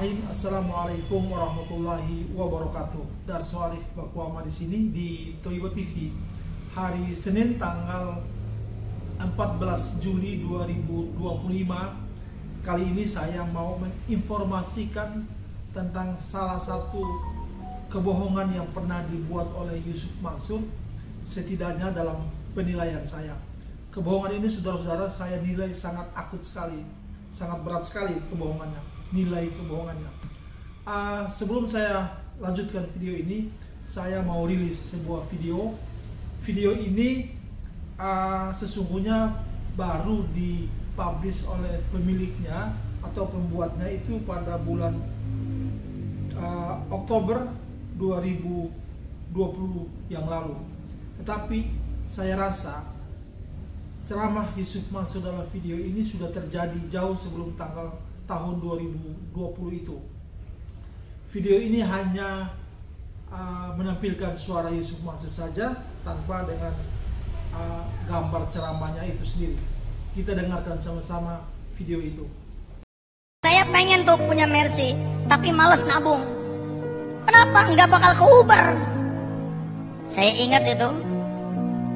Bismillahirrahmanirrahim. Assalamualaikum warahmatullahi wabarakatuh. Darso Arif Bakuama di sini di Toiba TV. Hari Senin tanggal 14 Juli 2025. Kali ini saya mau menginformasikan tentang salah satu kebohongan yang pernah dibuat oleh Yusuf Mansur, setidaknya dalam penilaian saya. Kebohongan ini, saudara-saudara, saya nilai sangat akut sekali, sangat berat sekali kebohongannya, nilai kebohongannya. Sebelum saya lanjutkan video ini, saya mau rilis sebuah video. Video ini sesungguhnya baru dipublish oleh pemiliknya atau pembuatnya itu pada bulan Oktober 2020 yang lalu. Tetapi saya rasa ceramah Yusuf Mansur dalam video ini sudah terjadi jauh sebelum tahun 2020 itu. Video ini hanya menampilkan suara Yusuf Mansur saja tanpa dengan gambar ceramahnya itu sendiri. Kita dengarkan sama-sama video itu. Saya pengen tuh punya Mercy, tapi males nabung. Kenapa? Nggak bakal ke Uber. Saya ingat itu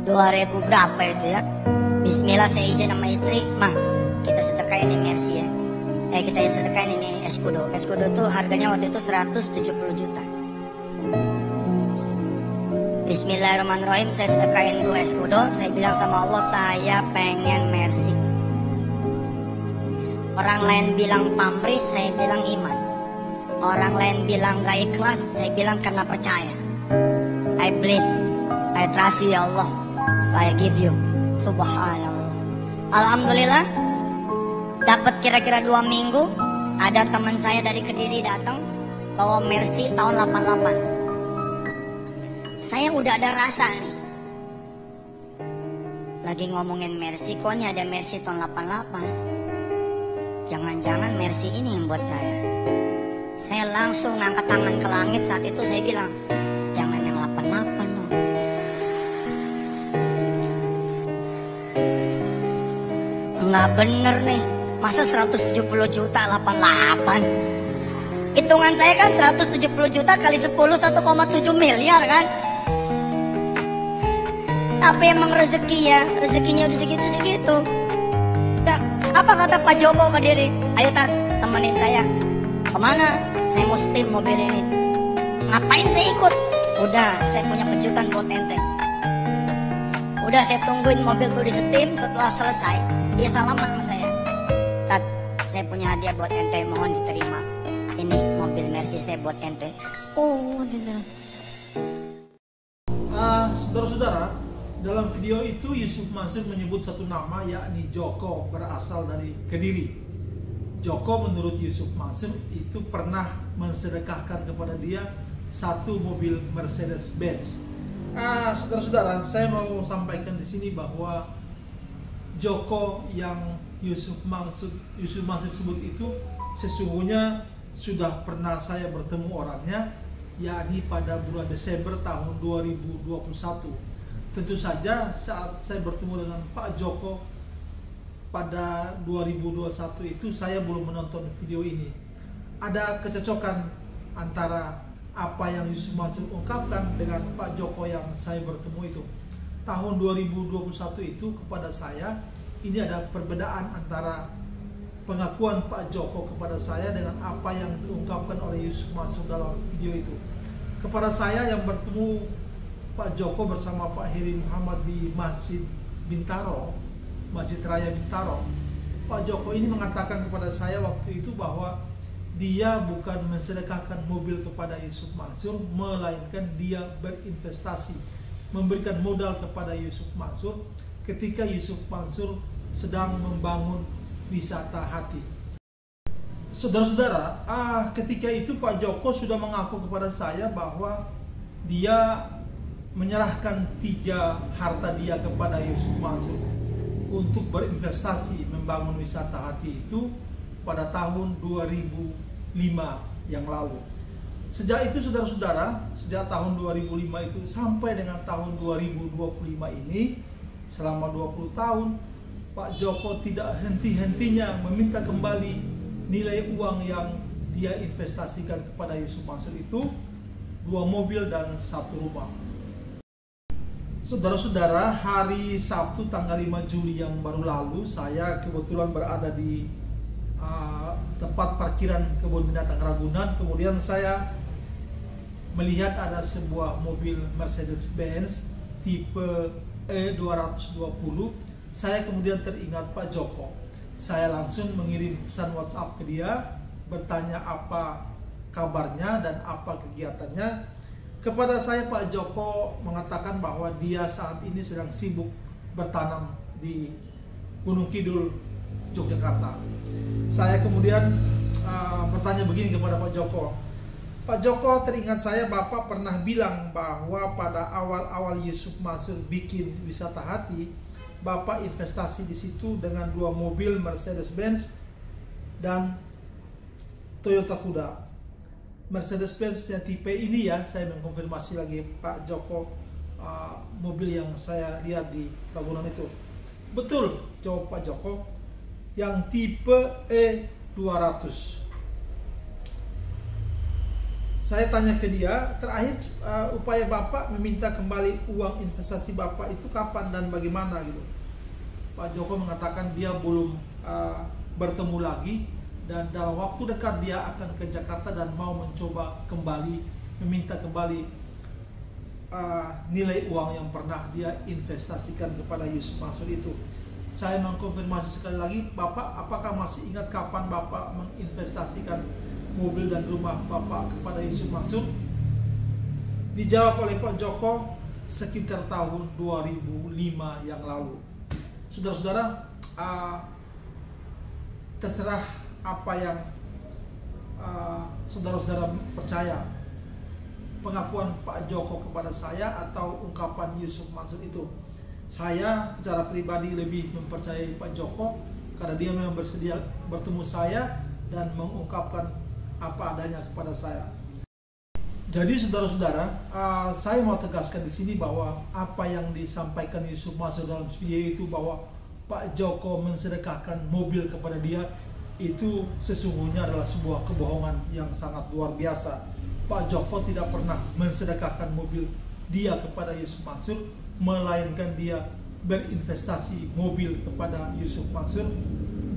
2000 berapa itu ya. Bismillah, saya izin sama istri, "Mah, kita sedekahin ini Mercy ya. Kita sedekahin ini Escudo. Escudo tuh harganya waktu itu 170 juta. Bismillahirrahmanirrahim, saya sedekahin tuh Escudo. Saya bilang sama Allah, saya pengen Mercy. Orang lain bilang pamrih, saya bilang iman. Orang lain bilang gak ikhlas, saya bilang karena percaya. I believe, I trust you ya Allah, so I give you. Subhanallah. Alhamdulillah, dapat kira-kira 2 minggu, ada teman saya dari Kediri datang bawa Mercy tahun 88. Saya udah ada rasa nih. Lagi ngomongin Mercy, kok nih ada Mercy tahun 88. Jangan-jangan Mercy ini yang buat saya. Saya langsung ngangkat tangan ke langit. Saat itu saya bilang, jangan yang 88 loh. Nggak bener nih, masa 170 juta 88. Hitungan saya kan 170 juta kali 10 1,7 miliar kan. Tapi emang rezeki ya, rezekinya udah segitu-segitu. Nah, apa kata Pak Joko ke diri? Ayo Tat, temenin saya. Kemana? Saya mau setim mobil ini. Ngapain saya ikut? Udah, saya punya kejutan buat ente. Udah, saya tungguin mobil tuh di setim. Setelah selesai, dia salaman sama saya. Tat, saya punya hadiah buat ente, mohon diterima. Ini mobil Mercy saya buat ente. Oh, tidak. Saudara-saudara, dalam video itu Yusuf Mansur menyebut satu nama, yakni Joko, berasal dari Kediri. Joko menurut Yusuf Mansur itu pernah mensedekahkan kepada dia satu mobil Mercedes-Benz. Saudara-saudara, saya mau sampaikan di sini bahwa Joko yang Yusuf Mansur sebut itu sesungguhnya sudah pernah saya bertemu orangnya, yakni pada bulan Desember tahun 2021. Tentu saja saat saya bertemu dengan Pak Joko pada 2021 itu saya belum menonton video ini. Ada kecocokan antara apa yang Yusuf Mansur ungkapkan dengan Pak Joko yang saya bertemu itu. Tahun 2021 itu kepada saya ini ada perbedaan antara pengakuan Pak Joko kepada saya dengan apa yang diungkapkan oleh Yusuf Mansur dalam video itu. Kepada saya yang bertemu Pak Joko bersama Pak Heri Muhammad di Masjid Bintaro, Masjid Raya Bintaro, Pak Joko ini mengatakan kepada saya waktu itu bahwa dia bukan mensedekahkan mobil kepada Yusuf Mansur, melainkan dia berinvestasi, memberikan modal kepada Yusuf Mansur ketika Yusuf Mansur sedang membangun wisata hati. Saudara-saudara, ketika itu Pak Joko sudah mengaku kepada saya bahwa dia menyerahkan 3 harta dia kepada Yusuf Mansur untuk berinvestasi membangun wisata hati itu pada tahun 2005 yang lalu. Sejak itu saudara-saudara, sejak tahun 2005 itu sampai dengan tahun 2025 ini, selama 20 tahun, Pak Joko tidak henti-hentinya meminta kembali nilai uang yang dia investasikan kepada Yusuf Mansur itu 2 mobil dan 1 rumah. Saudara-saudara, hari Sabtu tanggal 5 Juli yang baru lalu, saya kebetulan berada di tempat parkiran kebun binatang Ragunan. Kemudian saya melihat ada sebuah mobil Mercedes-Benz tipe E220. Saya kemudian teringat Pak Joko. Saya langsung mengirim pesan WhatsApp ke dia, bertanya apa kabarnya dan apa kegiatannya. Kepada saya Pak Joko mengatakan bahwa dia saat ini sedang sibuk bertanam di Gunung Kidul, Yogyakarta. Saya kemudian bertanya begini kepada Pak Joko. Pak Joko, teringat saya Bapak pernah bilang bahwa pada awal-awal Yusuf Mansur bikin wisata hati, Bapak investasi di situ dengan 2 mobil Mercedes-Benz dan Toyota Kuda. Mercedes-Benz yang tipe ini ya, saya mengkonfirmasi lagi Pak Joko, mobil yang saya lihat di Ragunan itu. Betul, jawab Pak Joko, yang tipe E200. Saya tanya ke dia, terakhir upaya Bapak meminta kembali uang investasi Bapak itu kapan dan bagaimana gitu. Pak Joko mengatakan dia belum bertemu lagi dan dalam waktu dekat dia akan ke Jakarta dan mau mencoba kembali, meminta kembali nilai uang yang pernah dia investasikan kepada Yusuf Mansur itu. Saya mengkonfirmasi sekali lagi, Bapak apakah masih ingat kapan Bapak menginvestasikan mobil dan rumah Bapak kepada Yusuf Mansur? Dijawab oleh Pak Joko, sekitar tahun 2005 yang lalu. Saudara-saudara, terserah apa yang saudara-saudara percaya, pengakuan Pak Joko kepada saya atau ungkapan Yusuf Mansur itu. Saya secara pribadi lebih mempercayai Pak Joko karena dia memang bersedia bertemu saya dan mengungkapkan apa adanya kepada saya. Jadi saudara-saudara, saya mau tegaskan di sini bahwa apa yang disampaikan Yusuf Mansur dalam video itu bahwa Pak Joko mensedekahkan mobil kepada dia, itu sesungguhnya adalah sebuah kebohongan yang sangat luar biasa. Pak Joko tidak pernah mensedekahkan mobil dia kepada Yusuf Mansur, melainkan dia berinvestasi mobil kepada Yusuf Mansur.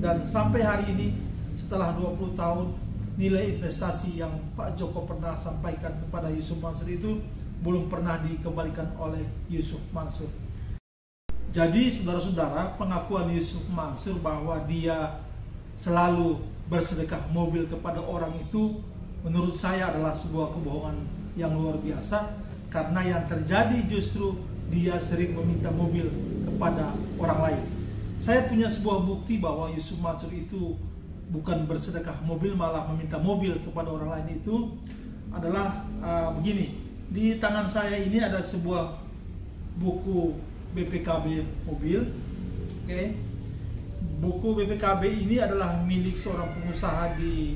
Dan sampai hari ini, setelah 20 tahun, nilai investasi yang Pak Joko pernah sampaikan kepada Yusuf Mansur itu belum pernah dikembalikan oleh Yusuf Mansur. Jadi saudara-saudara, pengakuan Yusuf Mansur bahwa dia selalu bersedekah mobil kepada orang itu menurut saya adalah sebuah kebohongan yang luar biasa, karena yang terjadi justru dia sering meminta mobil kepada orang lain. Saya punya sebuah bukti bahwa Yusuf Mansur itu bukan bersedekah mobil, malah meminta mobil kepada orang lain. Itu adalah begini. Di tangan saya ini ada sebuah buku BPKB mobil. Oke. Buku BPKB ini adalah milik seorang pengusaha di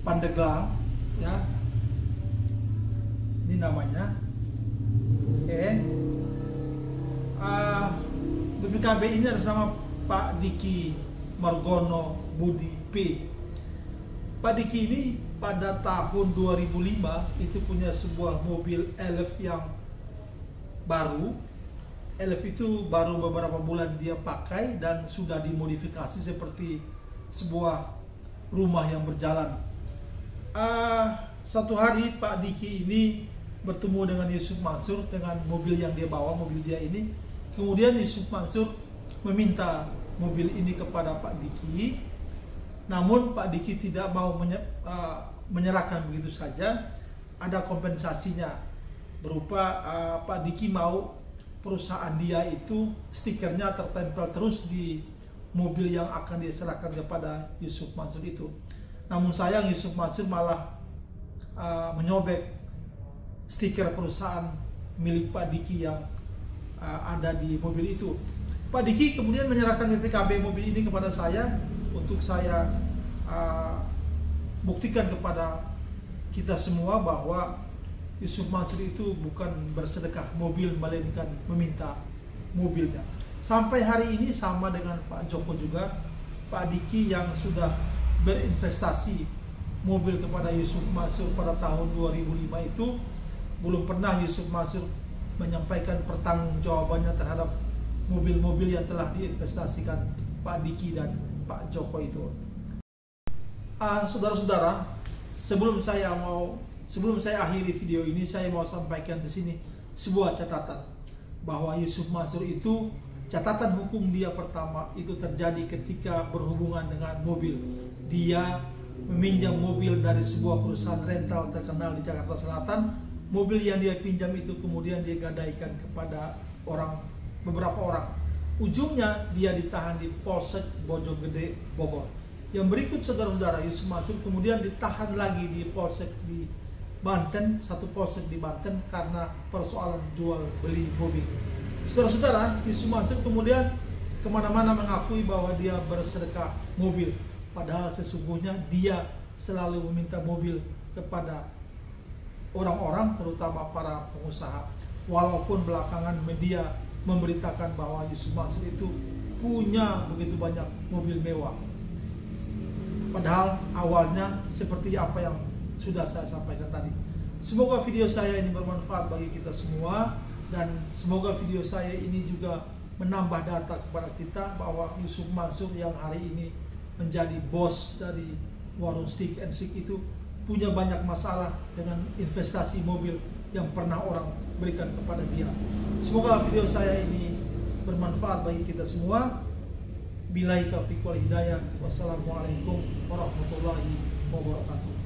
Pandeglang, ya. Ini namanya. Oke. BPKB ini atas nama Pak Diki Margono Budi P. Pak Diki ini pada tahun 2005 itu punya sebuah mobil Elf yang baru. Elf itu baru beberapa bulan dia pakai dan sudah dimodifikasi seperti sebuah rumah yang berjalan. Suatu hari Pak Diki ini bertemu dengan Yusuf Mansur dengan mobil yang dia bawa, mobil dia ini. Kemudian Yusuf Mansur meminta mobil ini kepada Pak Diki. Namun Pak Diki tidak mau menyerahkan begitu saja. Ada kompensasinya berupa Pak Diki mau perusahaan dia itu stikernya tertempel terus di mobil yang akan dia serahkan kepada Yusuf Mansur itu. Namun sayang Yusuf Mansur malah menyobek stiker perusahaan milik Pak Diki yang ada di mobil itu. Pak Diki kemudian menyerahkan BPKB mobil ini kepada saya untuk saya buktikan kepada kita semua bahwa Yusuf Mansur itu bukan bersedekah mobil, melainkan meminta mobilnya. Sampai hari ini sama dengan Pak Joko juga, Pak Diki yang sudah berinvestasi mobil kepada Yusuf Mansur pada tahun 2005 itu, belum pernah Yusuf Mansur menyampaikan pertanggungjawabannya terhadap mobil-mobil yang telah diinvestasikan Pak Diki dan Pak Joko itu. Saudara-saudara, sebelum saya akhiri video ini, saya mau sampaikan di sini sebuah catatan bahwa Yusuf Mansur itu, catatan hukum dia pertama itu terjadi ketika berhubungan dengan mobil. Dia meminjam mobil dari sebuah perusahaan rental terkenal di Jakarta Selatan. Mobil yang dia pinjam itu kemudian dia gadaikan kepada beberapa orang. Ujungnya dia ditahan di Polsek Bojonggede, Bogor. Yang berikut, saudara-saudara, Yusuf Mansur kemudian ditahan lagi di Polsek di Banten, satu polsek di Banten, karena persoalan jual beli mobil. Saudara-saudara, Yusuf Mansur kemudian kemana-mana mengakui bahwa dia bersedekah mobil, padahal sesungguhnya dia selalu meminta mobil kepada orang-orang, terutama para pengusaha. Walaupun belakangan media memberitakan bahwa Yusuf Mansur itu punya begitu banyak mobil mewah, padahal awalnya seperti apa yang sudah saya sampaikan tadi. Semoga video saya ini bermanfaat bagi kita semua, dan semoga video saya ini juga menambah data kepada kita bahwa Yusuf Mansur yang hari ini menjadi bos dari warung Stick and Stick itu punya banyak masalah dengan investasi mobil yang pernah orang berikan kepada dia. Semoga video saya ini bermanfaat bagi kita semua. Billahi taufiq wal hidayah. Wassalamualaikum warahmatullahi wabarakatuh.